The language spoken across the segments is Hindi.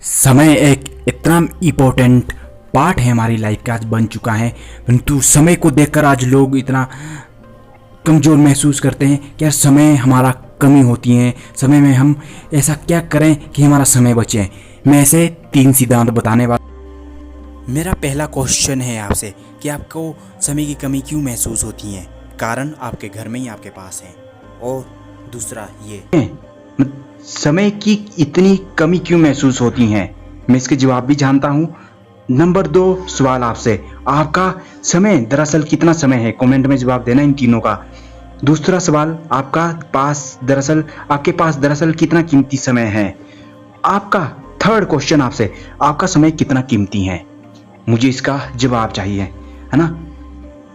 समय एक इतना इम्पोर्टेंट पार्ट है हमारी लाइफ का, आज बन चुका है। परंतु समय को देखकर आज लोग इतना कमज़ोर महसूस करते हैं कि यार समय हमारा कमी होती है, समय में हम ऐसा क्या करें कि हमारा समय बचे। मैं ऐसे 3 सिद्धांत बताने वाला। मेरा पहला क्वेश्चन है आपसे कि आपको समय की कमी क्यों महसूस होती है? कारण आपके घर में ही आपके पास है। और दूसरा ये समय की इतनी कमी क्यों महसूस होती है, मैं इसके जवाब भी जानता हूँ। नंबर 2 सवाल आपसे, आपका समय दरअसल कितना समय है? कमेंट में जवाब देना इन तीनों का। दूसरा सवाल, आपके पास दरअसल कितना कीमती समय है? आपका थर्ड क्वेश्चन आपसे, आपका समय कितना कीमती है? मुझे इसका जवाब चाहिए, है ना।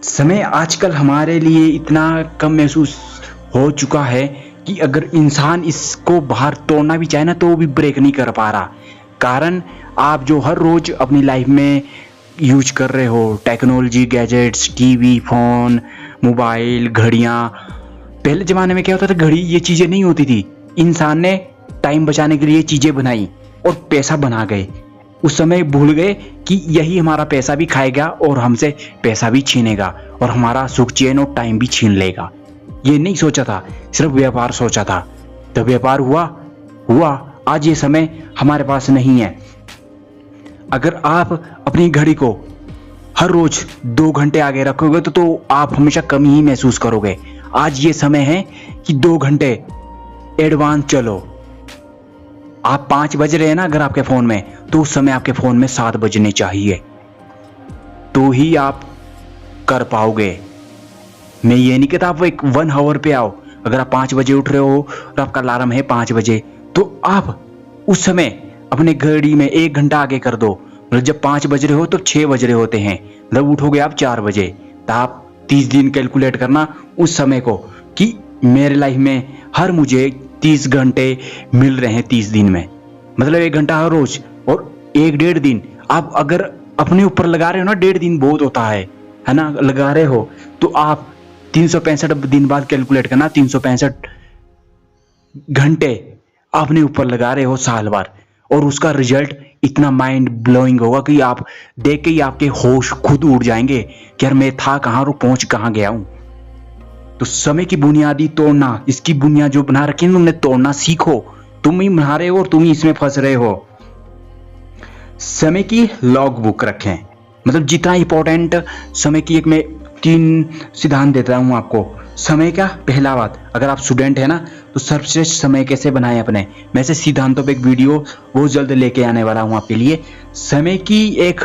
समय आजकल हमारे लिए इतना कम महसूस हो चुका है कि अगर इंसान इसको बाहर तोड़ना भी चाहे ना तो वो भी ब्रेक नहीं कर पा रहा। कारण आप जो हर रोज अपनी लाइफ में यूज कर रहे हो, technology, gadgets, TV, phone, mobile, घड़ियाँ। पहले ज़माने में क्या होता था, घड़ी ये चीज़ें नहीं होती थी। इंसान ने टाइम बचाने के लिए चीज़ें बनाई और पैसा बना गए। उस समय भूल गए कि यही हमारा पैसा भी खाएगा और हमसे पैसा भी छीनेगा और हमारा सुख चैन और टाइम भी छीन लेगा। ये नहीं सोचा था, सिर्फ व्यापार सोचा था। तो व्यापार हुआ। आज ये समय हमारे पास नहीं है। अगर आप अपनी घड़ी को हर रोज 2 घंटे आगे रखोगे तो आप हमेशा कमी ही महसूस करोगे। आज ये समय है कि 2 घंटे एडवांस चलो। आप 5 बज रहे हैं ना अगर आपके फोन में, तो उस समय आपके फोन में 7 बजने चाहिए, तो ही आप कर पाओगे। मैं ये नहीं कहता आप 1 आवर पे आओ। अगर आप 5 बजे उठ रहे हो और आपका अलार्म है 5 बजे, तो आप उस समय अपने घड़ी में 1 घंटा आगे कर दो। मतलब जब 5 बज रहे हो तो 6 बज रहे होते हैं, मतलब उठोगे आप 4 बजे। तो आप 30 दिन कैलकुलेट करना उस समय को कि मेरे लाइफ में हर मुझे 30 घंटे मिल रहे हैं 30 दिन में, मतलब 1 घंटा हर रोज और 1-1.5 दिन। आप अगर अपने ऊपर लगा रहे हो ना, 1.5 दिन बहुत होता है ना, लगा रहे हो तो आप 365 दिन बाद कैलकुलेट करना, 365 घंटे अपने ऊपर लगा रहे हो साल भर, और उसका रिजल्ट इतना माइंड ब्लोइंग होगा कि आप देख के ही आपके होश खुद उड़ जाएंगे कि यार मैं था कहाँ और पहुंच कहाँ गया हूं। तो समय की बुनियादी तोड़ना, इसकी बुनियाद जो बना रखी है तुमने, तोड़ना सीखो। तुम ही बना रहे हो और तुम ही इसमें फंस रहे हो। समय की लॉग बुक रखें, मतलब जितना इंपॉर्टेंट समय की, एक मैं 3 सिद्धांत देता हूं आपको। समय का पहला बात, अगर आप स्टूडेंट है ना तो सर्वश्रेष्ठ समय कैसे बनाएं अपने, मैं ऐसे सिद्धांतों पे एक वीडियो बहुत जल्द लेके आने वाला हूं आपके लिए। समय की एक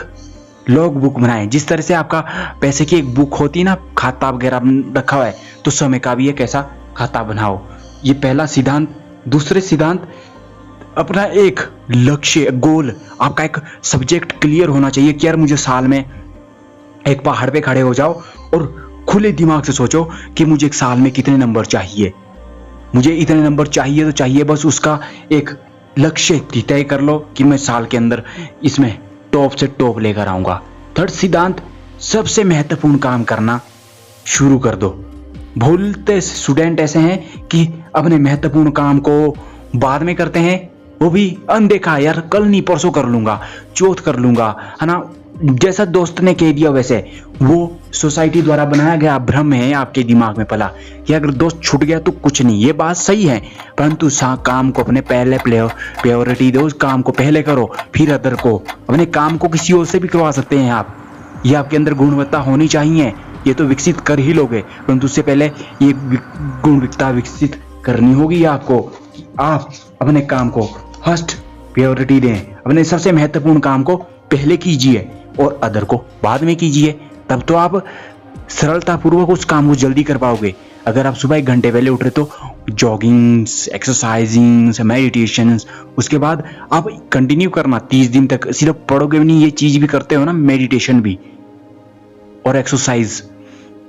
लॉग बुक बनाएं, जिस तरह से आपका पैसे की एक बुक होती है ना, खाता वगैरह रखा हुआ है, तो समय का भी एक ऐसा खाता बनाओ। ये पहला सिद्धांत। दूसरे सिद्धांत, अपना एक लक्ष्य, गोल, आपका एक सब्जेक्ट क्लियर होना चाहिए कि यार मुझे साल में एक पहाड़ पे खड़े हो जाओ और खुले दिमाग से सोचो कि मुझे एक साल में कितने नंबर चाहिए, मुझे इतने नंबर चाहिए तो चाहिए। बस उसका एक लक्ष्य तय कर लो कि मैं साल के अंदर इसमें टॉप से टॉप लेकर आऊंगा। थर्ड सिद्धांत, सबसे महत्वपूर्ण काम करना शुरू कर दो। भूलते स्टूडेंट ऐसे हैं कि अपने महत्वपूर्ण काम को बाद में करते हैं, वो भी अनदेखा, यार कल नहीं परसों कर लूंगा, चौथ कर लूंगा, है ना। जैसा दोस्त ने कह दिया वैसे वो सोसाइटी द्वारा बनाया गया भ्रम है आपके दिमाग में पला कि अगर दोस्त छूट गया तो कुछ नहीं। ये बात सही है, परंतु काम को अपने पहले प्रायोरिटी दो, उस काम को पहले करो, फिर अदर को। अपने काम को किसी और से भी करवा सकते हैं आप। ये आपके अंदर गुणवत्ता होनी चाहिए, ये तो विकसित कर ही लोगे, परंतु उससे पहले ये गुणवत्ता विकसित करनी होगी आपको कि आप अपने काम को फर्स्ट प्रायोरिटी दें। अपने सबसे महत्वपूर्ण काम को पहले कीजिए और अदर को बाद में कीजिए, तब तो आप सरलतापूर्वक उस काम को जल्दी कर पाओगे। अगर आप सुबह 1 घंटे पहले उठ रहे तो जॉगिंग्स, एक्सरसाइजिंग्स, मेडिटेशंस, उसके बाद आप कंटिन्यू करना 30 दिन तक। सिर्फ पढ़ोगे भी नहीं, ये चीज भी करते हो ना, मेडिटेशन भी और एक्सरसाइज,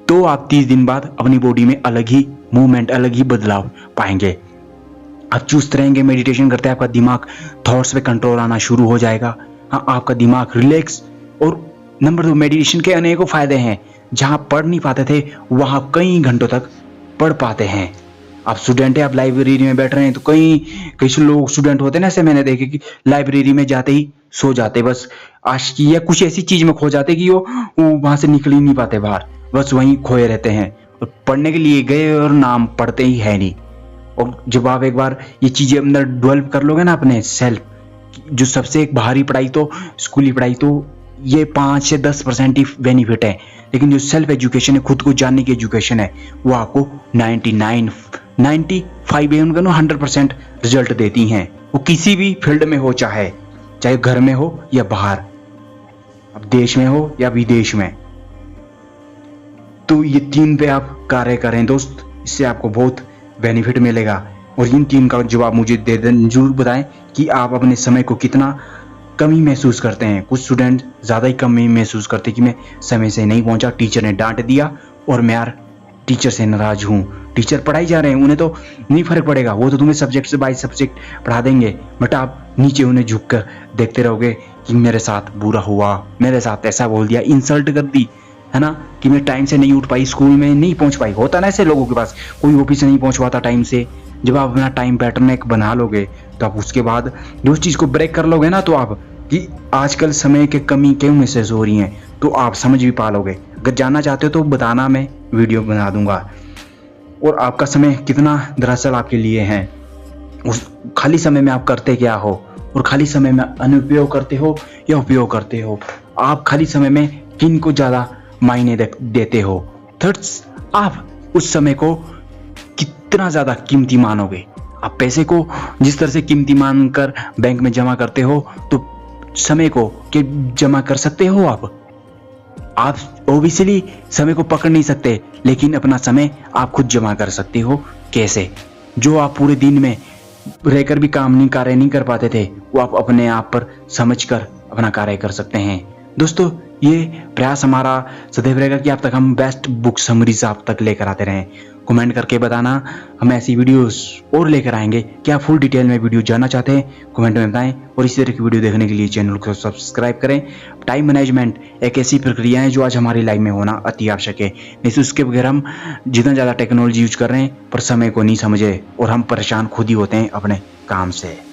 तो आप 30 दिन बाद अपनी बॉडी में अलग ही मूवमेंट, अलग ही बदलाव पाएंगे। आप चुस्त रहेंगे। मेडिटेशन करते हैं आपका दिमाग थॉट्स पे कंट्रोल आना शुरू हो जाएगा। हाँ, आपका दिमाग रिलैक्स। और नंबर 2, मेडिटेशन के अनेकों फायदे हैं। जहां पढ़ नहीं पाते थे वहां कई घंटों तक पढ़ पाते हैं। आप स्टूडेंट है, आप लाइब्रेरी में बैठ रहे हैं तो कई लोग स्टूडेंट होते हैं ना, ऐसे मैंने देखे कि लाइब्रेरी में जाते ही सो जाते, बस आशिकी या कुछ ऐसी चीज में खो जाते कि वो वहां से निकल ही नहीं पाते बाहर, बस वहीं खोए रहते हैं और पढ़ने के लिए गए और नाम पढ़ते ही है नहीं। और जब आप एक बार ये चीजें अंदर डेवलप कर लोगे ना अपने सेल्फ, जो सबसे एक बाहरी पढ़ाई तो स्कूली पढ़ाई तो ये 5 से 10% ही बेनिफिट है, लेकिन जो सेल्फ एजुकेशन है, खुद को जानने की एजुकेशन है, वो आपको 100% रिजल्ट देती हैं। वो किसी भी फील्ड में हो, चाहे घर में हो या बाहर, अब देश में हो या विदेश में। तो ये 3 पे आप कार्य करें दोस्त, इससे आपको बहुत बेनिफिट मिलेगा। और इन 3 का जवाब मुझे दे दें, जरूर बताएं कि आप अपने समय को कितना कमी महसूस करते हैं। कुछ स्टूडेंट ज़्यादा ही कमी महसूस करते कि मैं समय से नहीं पहुंचा, टीचर ने डांट दिया और मैं यार टीचर से नाराज हूँ। टीचर पढ़ाई जा रहे हैं, उन्हें तो नहीं फर्क पड़ेगा, वो तो तुम्हें सब्जेक्ट से बाई सब्जेक्ट पढ़ा देंगे, बट आप नीचे उन्हें झुक कर देखते रहोगे कि मेरे साथ बुरा हुआ, मेरे साथ ऐसा बोल दिया, इंसल्ट कर दी, है ना, कि मैं टाइम से नहीं उठ पाई, स्कूल में नहीं पहुंच पाई। होता ना ऐसे लोगों के पास, कोई ऑफिस नहीं पहुंच पाता टाइम से। जब आप अपना टाइम पैटर्न एक बना लोगे तो आप उसके बाद जो उस चीज़ को ब्रेक कर लोगे ना, तो आप कि आजकल समय की कमी क्यों महसूस हो रही है तो आप समझ भी पा लोगे। अगर जानना चाहते हो तो बताना, मैं वीडियो बना दूंगा। और आपका समय कितना दरअसल आपके लिए है, उस खाली समय में आप करते क्या हो, और खाली समय में अनुपयोग करते हो या उपयोग करते हो, आप खाली समय में किन को ज़्यादा मायने देते हो। थर्ड्स, आप उस समय को कितना ज़्यादा कीमती मानोगे। आप पैसे को जिस तरह से कीमती मानकर बैंक में जमा करते हो, तो समय को क्या जमा कर सकते हो आप ओबियसली समय को पकड़ नहीं सकते, लेकिन अपना समय आप खुद जमा कर सकते हो। कैसे? जो आप पूरे दिन में रहकर भी कार्य नहीं कर पाते थे, वो आप अपने आप पर समझकर अपना कार्य कर सकते हैं। दोस्तों, ये प्रयास हमारा सदैव रहेगा कि आप तक हम बेस्ट बुक समरीज आप तक लेकर आते रहें। कमेंट करके बताना, हम ऐसी वीडियोस और लेकर आएंगे। क्या फुल डिटेल में वीडियो जानना चाहते हैं, कमेंट में बताएं। और इसी तरह की वीडियो देखने के लिए चैनल को सब्सक्राइब करें। टाइम मैनेजमेंट एक ऐसी प्रक्रिया है जो आज हमारी लाइफ में होना अति आवश्यक है। नहीं तो उसके बगैर हम जितना ज़्यादा टेक्नोलॉजी यूज कर रहे हैं पर समय को नहीं समझे, और हम परेशान खुद ही होते हैं अपने काम से।